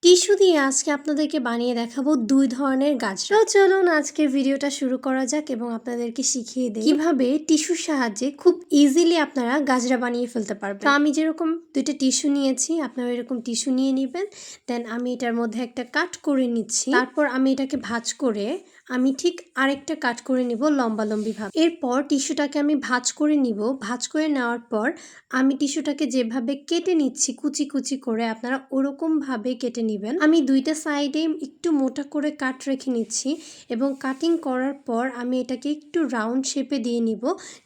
Tissue দিয়ে আজকে আপনাদেরকে বানিয়ে দেখাবো ২ ধরনের গাজরা। তো চলুন আজকের ভিডিওটা শুরু করা যাক এবং আপনাদেরকে শিখিয়ে দেই কিভাবে টিস্যুর সাহায্যে খুব ইজিলি আপনারা গাজরা বানিয়ে ফেলতে পারবেন। তো আমি যেরকম ২টা টিস্যু নিয়েছি, আপনারা এরকম টিস্যু নিয়ে নেবেন। দেন আমি এটার মধ্যে একটা কাট করে নিচ্ছি। তারপর আমি এটাকে ভাঁজ করে আমি ঠিক আরেকটা কাট করে নিব লম্বালম্বি ভাবে। এরপর টিস্যুটাকে আমি ভাঁজ করে নিব। ভাঁজ করে নেওয়ার পর আমি টিস্যুটাকে যেভাবে কেটে নিচ্ছি কুচি কুচি করে, আপনারা ওরকম ভাবে কেটে নেবেন। আমি ২টা সাইডে একটু মোটা করে কাট রেখে নিচ্ছি এবং কাটিং করার পর আমি এটাকে একটু রাউন্ড শেপে দিয়ে নিব,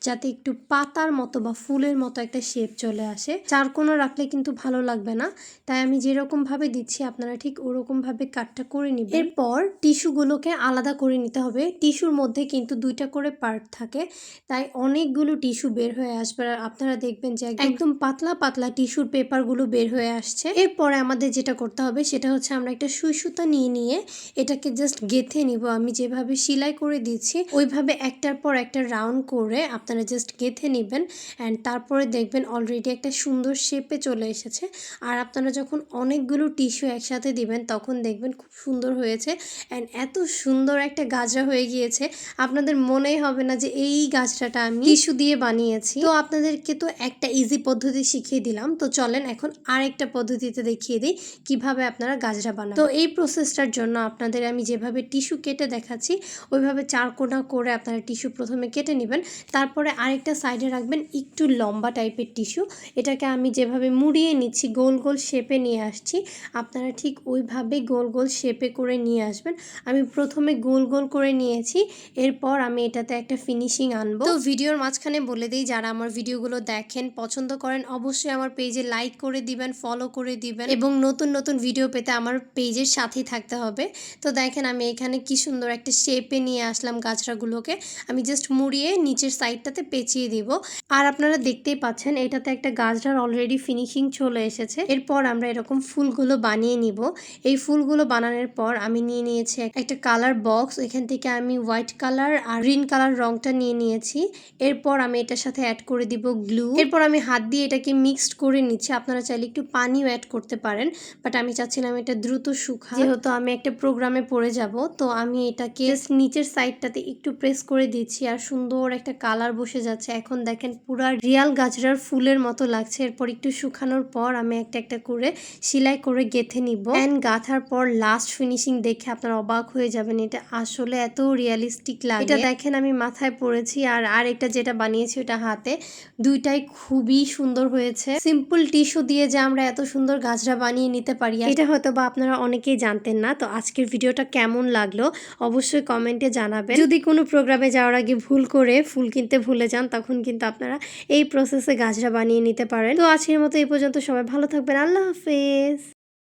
যাতে একটু পাতার মতো বা ফুলের মতো একটা শেপ চলে আসে। চারকোনা রাখলে কিন্তু ভালো লাগবে না, তাই আমি যেরকম ভাবে দিচ্ছি আপনারা ঠিক ওরকম ভাবে কাটটা করে নিবেন। এরপর টিস্যুগুলোকে আলাদা করে নিতে হবে। টিস্যুর মধ্যে কিন্তু ২টা করে পার্ট থাকে, তাই অনেকগুলো টিস্যু বের হয়ে আসবে। আর আপনারা দেখবেন যে একদম পাতলা পাতলা টিস্যুর পেপারগুলো বের হয়ে আসছে। এরপরে আমাদের যেটা করতে হবে সেটা হচ্ছে আমরা একটা সুই সুতা নিয়ে এটাকে জাস্ট গেঁথে নিব। আমি যেভাবে সেলাই করে দিচ্ছি ওইভাবে একটার পর একটা রাউন্ড করে আপনারা জাস্ট গেঁথে নেবেন। অ্যান্ড তারপরে দেখবেন অলরেডি একটা সুন্দর শেপে চলে এসেছে। আর আপনারা যখন অনেকগুলো টিস্যু একসাথে দিবেন তখন দেখবেন খুব সুন্দর হয়েছে। অ্যান্ড এত সুন্দর একটা গাজরা হয়ে গিয়েছে, আপনাদের মনেই হবে না যে এই গাজরাটা আমি টিস্যু দিয়ে বানিয়েছি। তো আপনাদেরকে তো একটা ইজি পদ্ধতি শিখিয়ে দিলাম, তো চলেন এখন আরেকটা পদ্ধতিতে দেখিয়ে দিই কিভাবে আপনারা গাজরা বানান। তো এই প্রসেসটার জন্য আপনাদের আমি যেভাবে টিস্যু কেটে দেখাচ্ছি ওইভাবে চারকোনা করে আপনারা টিস্যু প্রথমে কেটে নেবেন। তারপরে আরেকটা সাইডে রাখবেন একটু লম্বা টাইপের টিস্যু। এটাকে আমি যেভাবে মুড়িয়ে নিচ্ছি গোল গোল শেপে নিয়ে আসছি, আপনারা ঠিক ওইভাবে গোল গোল শেপে করে নিয়ে আসবেন। আমি প্রথমে গোল গোল করে নিয়েছি, এরপর আমি এটাতে একটা ফিনিশিং আনবো। তো ভিডিওর মাঝখানে বলে দিই, যারা আমার ভিডিওগুলো দেখেন পছন্দ করেন অবশ্যই আমার পেজে লাইক করে দিবেন, ফলো করে দিবেন এবং নতুন নতুন ভিডিও পেতে আমার পেজের সাথেই থাকতে হবে। তো দেখেন আমি এখানে কি সুন্দর একটা শেপে নিয়ে আসলাম গাজরাগুলোকে। আমি জাস্ট মুড়িয়ে নিচের সাইডটাতে পেঁচিয়ে দিব। আর আপনারা দেখতেই পাচ্ছেন এটাতে একটা গাজরার অলরেডি ফিনিশিং চলে এসেছে। এরপর আমরা এরকম ফুলগুলো বানিয়ে নিব। এই ফুলগুলো বানানোর পর আমি নিয়ে নিয়েছি একটা কালার বক্স। এখান থেকে আমি হোয়াইট কালার আর গ্রিন কালার রংটা নিয়ে নিয়েছি। এরপর আমি এটার সাথে অ্যাড করে দিব গ্লু। এরপর আমি হাত দিয়ে এটাকে মিক্সড করে নিচ্ছি। আপনারা চাইলে একটু পানিও অ্যাড করতে পারেন, বাট আমি চাচ্ছিলাম এটা দ্রুত শুকায়, যেহেতু আমি একটা প্রোগ্রামে পড়ে যাব। তো আমি এটাকে নিচের সাইডটাতে একটু প্রেস করে দিচ্ছি আর সুন্দর একটা কালার বসে যাচ্ছে। এখন দেখেন পুরা রিয়াল গাজরার ফুলের মতো লাগছে। এরপর একটু শুকানোর পর আমি একটা একটা করে সেলাই করে গেঁথে নিব। অ্যান্ড গাঁথার পর লাস্ট ফিনিশিং দেখে আপনারা অবাক হয়ে যাবেন, এটা আসলে এত রিয়ালিস্টিক লাগে। এটা দেখেন আমি মাথায় পরেছি আর একটা যেটা বানিয়েছি ওটা হাতে, দুইটাই খুবই সুন্দর হয়েছে। সিম্পল টিস্যু দিয়ে যে আমরা এত সুন্দর গাজরা বানিয়ে নিতে পারি এটা হয়তো বা আপনারা অনেকেই জানতেন না। তো আজকের ভিডিওটা কেমন লাগলো অবশ্যই কমেন্টে জানাবেন। যদি কোনো প্রোগ্রামে যাওয়ার আগে ভুল করে ফুল কিনতে ভুলে যান তখন কিন্তু আপনারা এই প্রসেসে গাজরা বানিয়ে নিতে পারেন। তো আজকের মতো এই পর্যন্ত, সবাই ভালো থাকবেন। আল্লাহ হাফেজ।